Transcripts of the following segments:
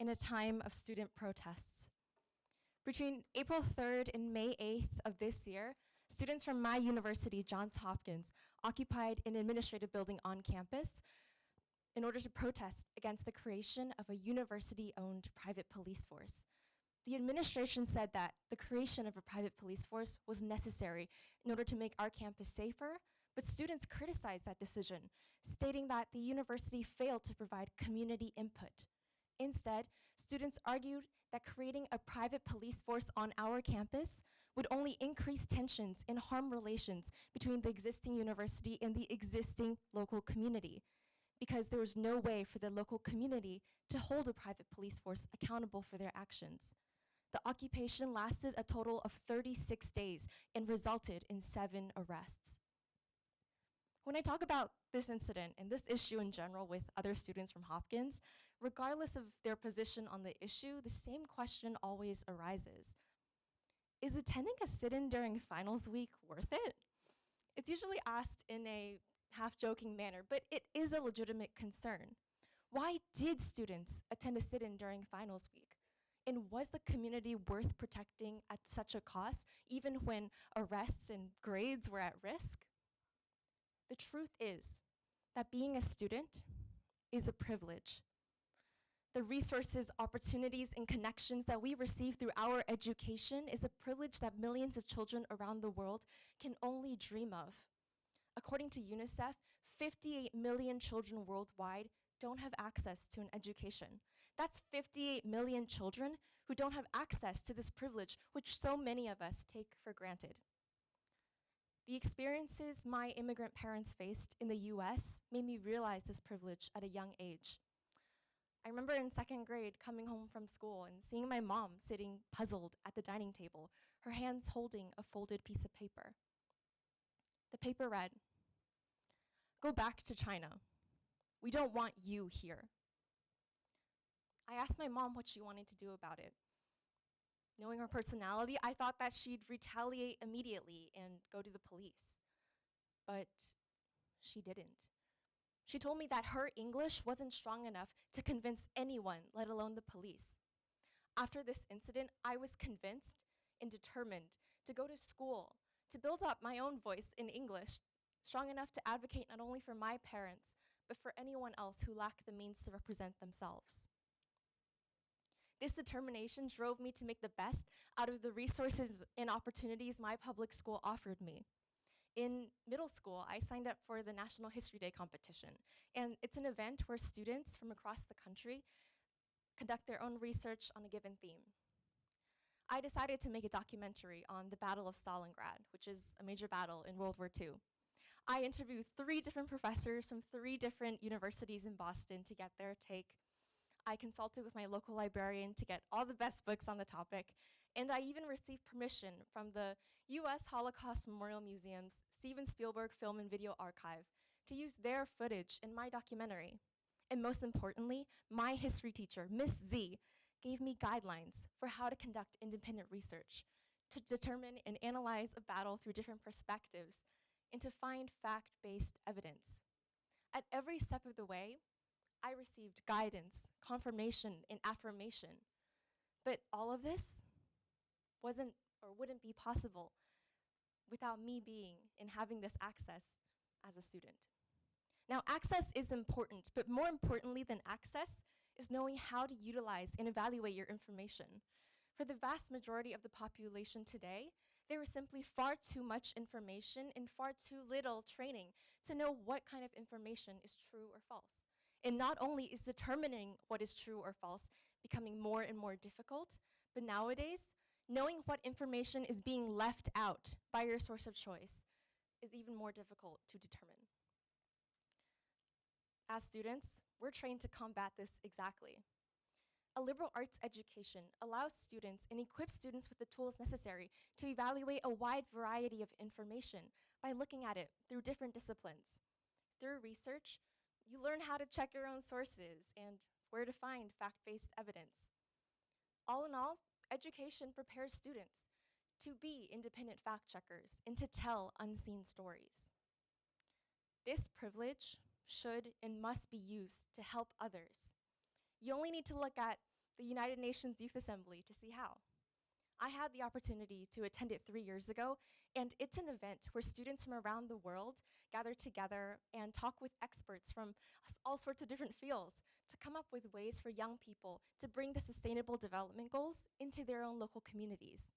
in a time of student protests. Between April 3rd and May 8th of this year, students from my university, Johns Hopkins, occupied an administrative building on campus in order to protest against the creation of a university-owned private police force. The administration said that the creation of a private police force was necessary in order to make our campus safer, but students criticized that decision, stating that the university failed to provide community input. Instead, students argued that creating a private police force on our campus would only increase tensions and harm relations between the existing university and the existing local community, because there was no way for the local community to hold a private police force accountable for their actions. The occupation lasted a total of 36 days and resulted in 7 arrests. When I talk about this incident and this issue in general with other students from Hopkins, regardless of their position on the issue, the same question always arises. Is attending a sit-in during finals week worth it? It's usually asked in a half-joking manner, but it is a legitimate concern. Why did students attend a sit-in during finals week? And was the community worth protecting at such a cost, even when arrests and grades were at risk? The truth is that being a student is a privilege. The resources, opportunities, and connections that we receive through our education is a privilege that millions of children around the world can only dream of. According to UNICEF, 58 million children worldwide don't have access to an education. That's 58 million children who don't have access to this privilege, which so many of us take for granted. The experiences my immigrant parents faced in the US made me realize this privilege at a young age. I remember in 2nd grade coming home from school and seeing my mom sitting puzzled at the dining table, her hands holding a folded piece of paper. The paper read, "Go back to China. We don't want you here." I asked my mom what she wanted to do about it. Knowing her personality, I thought that she'd retaliate immediately and go to the police. But she didn't. She told me that her English wasn't strong enough to convince anyone, let alone the police. After this incident, I was convinced and determined to go to school, to build up my own voice in English, strong enough to advocate not only for my parents, but for anyone else who lacked the means to represent themselves. This determination drove me to make the best out of the resources and opportunities my public school offered me. In middle school, I signed up for the National History Day competition, and it's an event where students from across the country conduct their own research on a given theme. I decided to make a documentary on the Battle of Stalingrad, which is a major battle in World War II. I interviewed 3 different professors from 3 different universities in Boston to get their take. I consulted with my local librarian to get all the best books on the topic, and I even received permission from the US Holocaust Memorial Museum's Steven Spielberg Film and Video Archive to use their footage in my documentary. And most importantly, my history teacher, Miss Z, gave me guidelines for how to conduct independent research, to determine and analyze a battle through different perspectives, and to find fact-based evidence. At every step of the way, I received guidance, confirmation, and affirmation. But all of this wasn't or wouldn't be possible without me being and having this access as a student. Now, access is important, but more importantly than access is knowing how to utilize and evaluate your information. For the vast majority of the population today, there is simply far too much information and far too little training to know what kind of information is true or false. And not only is determining what is true or false becoming more and more difficult, but nowadays, knowing what information is being left out by your source of choice is even more difficult to determine. As students, we're trained to combat this exactly. A liberal arts education allows students and equips students with the tools necessary to evaluate a wide variety of information by looking at it through different disciplines. Through research, you learn how to check your own sources and where to find fact-based evidence. All in all, education prepares students to be independent fact-checkers and to tell unseen stories. This privilege should and must be used to help others. You only need to look at the United Nations Youth Assembly to see how. I had the opportunity to attend it 3 years ago, and it's an event where students from around the world gather together and talk with experts from all sorts of different fields to come up with ways for young people to bring the Sustainable Development Goals into their own local communities.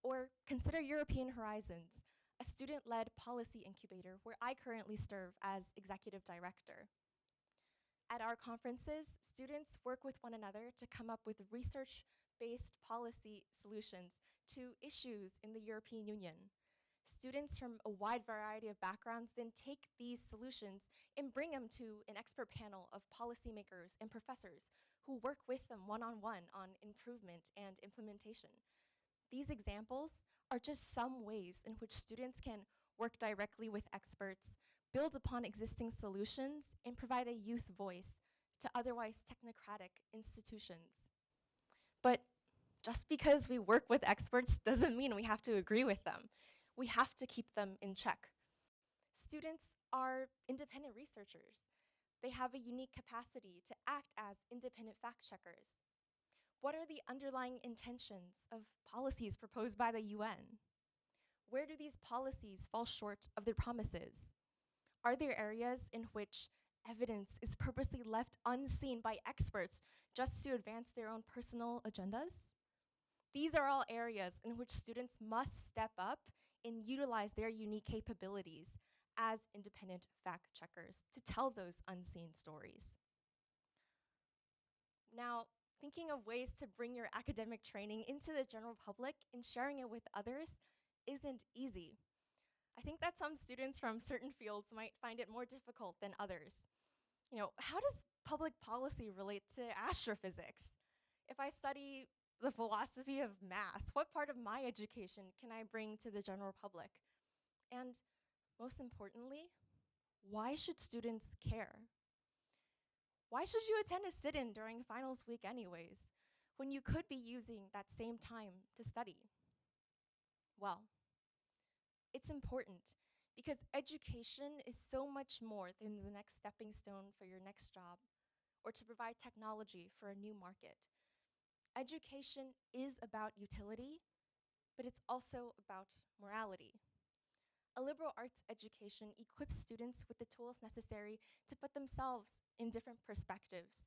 Or consider European Horizons, a student-led policy incubator where I currently serve as executive director. At our conferences, students work with one another to come up with research-based policy solutions to issues in the European Union. Students from a wide variety of backgrounds then take these solutions and bring them to an expert panel of policymakers and professors who work with them one-on-one on improvement and implementation. These examples are just some ways in which students can work directly with experts, build upon existing solutions, and provide a youth voice to otherwise technocratic institutions. But just because we work with experts doesn't mean we have to agree with them. We have to keep them in check. Students are independent researchers. They have a unique capacity to act as independent fact checkers. What are the underlying intentions of policies proposed by the UN? Where do these policies fall short of their promises? Are there areas in which evidence is purposely left unseen by experts just to advance their own personal agendas? These are all areas in which students must step up and utilize their unique capabilities as independent fact checkers to tell those unseen stories. Now, thinking of ways to bring your academic training into the general public and sharing it with others isn't easy. I think that some students from certain fields might find it more difficult than others. How does public policy relate to astrophysics? If I study the philosophy of math, what part of my education can I bring to the general public? And most importantly, why should students care? Why should you attend a sit-in during finals week anyways, when you could be using that same time to study? Well, it's important because education is so much more than the next stepping stone for your next job or to provide technology for a new market. Education is about utility, but it's also about morality. A liberal arts education equips students with the tools necessary to put themselves in different perspectives,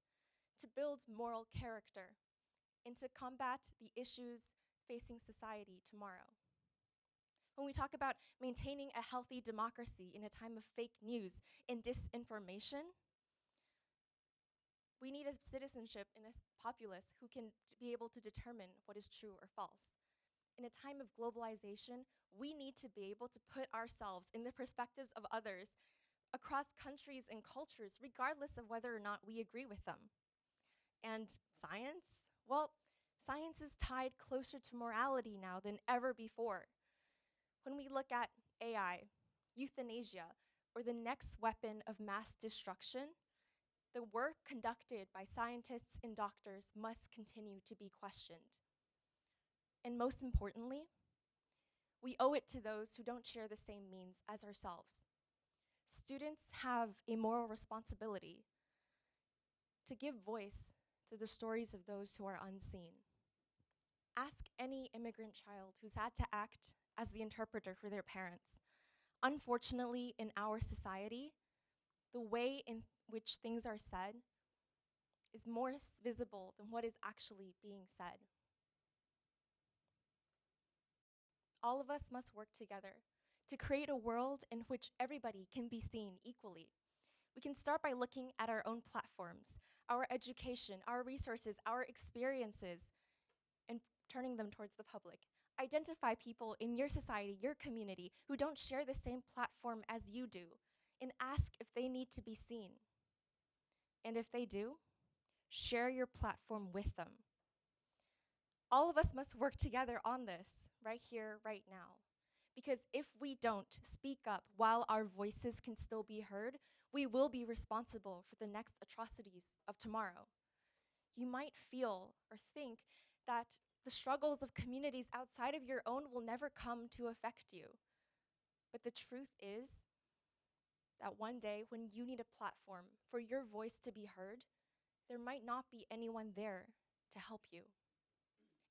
to build moral character, and to combat the issues facing society tomorrow. When we talk about maintaining a healthy democracy in a time of fake news and disinformation, we need a citizenship and a populace who can be able to determine what is true or false. In a time of globalization, we need to be able to put ourselves in the perspectives of others across countries and cultures, regardless of whether or not we agree with them. And science? Well, science is tied closer to morality now than ever before. When we look at AI, euthanasia, or the next weapon of mass destruction, the work conducted by scientists and doctors must continue to be questioned. And most importantly, we owe it to those who don't share the same means as ourselves. Students have a moral responsibility to give voice to the stories of those who are unseen. Ask any immigrant child who's had to act as the interpreter for their parents. Unfortunately, in our society, the way in which things are said is more visible than what is actually being said. All of us must work together to create a world in which everybody can be seen equally. We can start by looking at our own platforms, our education, our resources, our experiences, and turning them towards the public. Identify people in your society, your community, who don't share the same platform as you do, and ask if they need to be seen. And if they do, share your platform with them. All of us must work together on this, right here, right now. Because if we don't speak up while our voices can still be heard, we will be responsible for the next atrocities of tomorrow. You might feel or think that the struggles of communities outside of your own will never come to affect you. But the truth is that one day when you need a platform for your voice to be heard, there might not be anyone there to help you.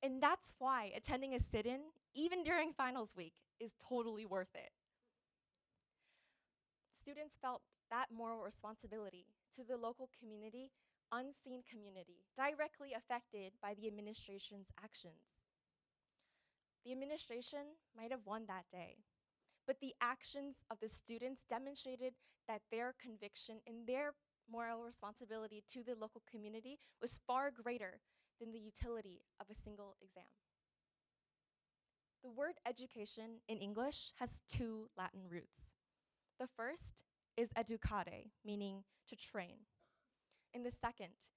And that's why attending a sit-in, even during finals week, is totally worth it. Students felt that moral responsibility to the local community, unseen community, directly affected by the administration's actions. The administration might have won that day, but the actions of the students demonstrated that their conviction and their moral responsibility to the local community was far greater than the utility of a single exam. The word education in English has two Latin roots. The first is educare, meaning to train. And the second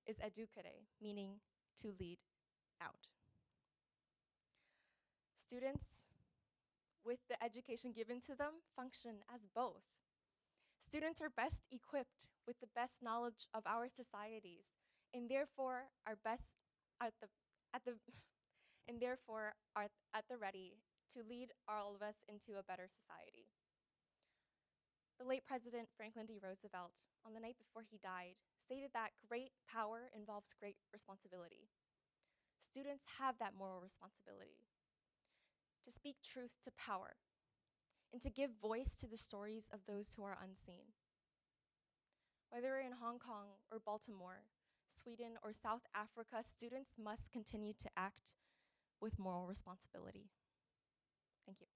is educare, meaning to lead out. Students, with the education given to them, function as both. Students are best equipped with the best knowledge of our societies, and therefore are best and therefore are at the ready to lead all of us into a better society. The late President Franklin D. Roosevelt, on the night before he died, stated that great power involves great responsibility. Students have that moral responsibility to speak truth to power and to give voice to the stories of those who are unseen. Whether in Hong Kong or Baltimore, Sweden or South Africa, students must continue to act with moral responsibility. Thank you.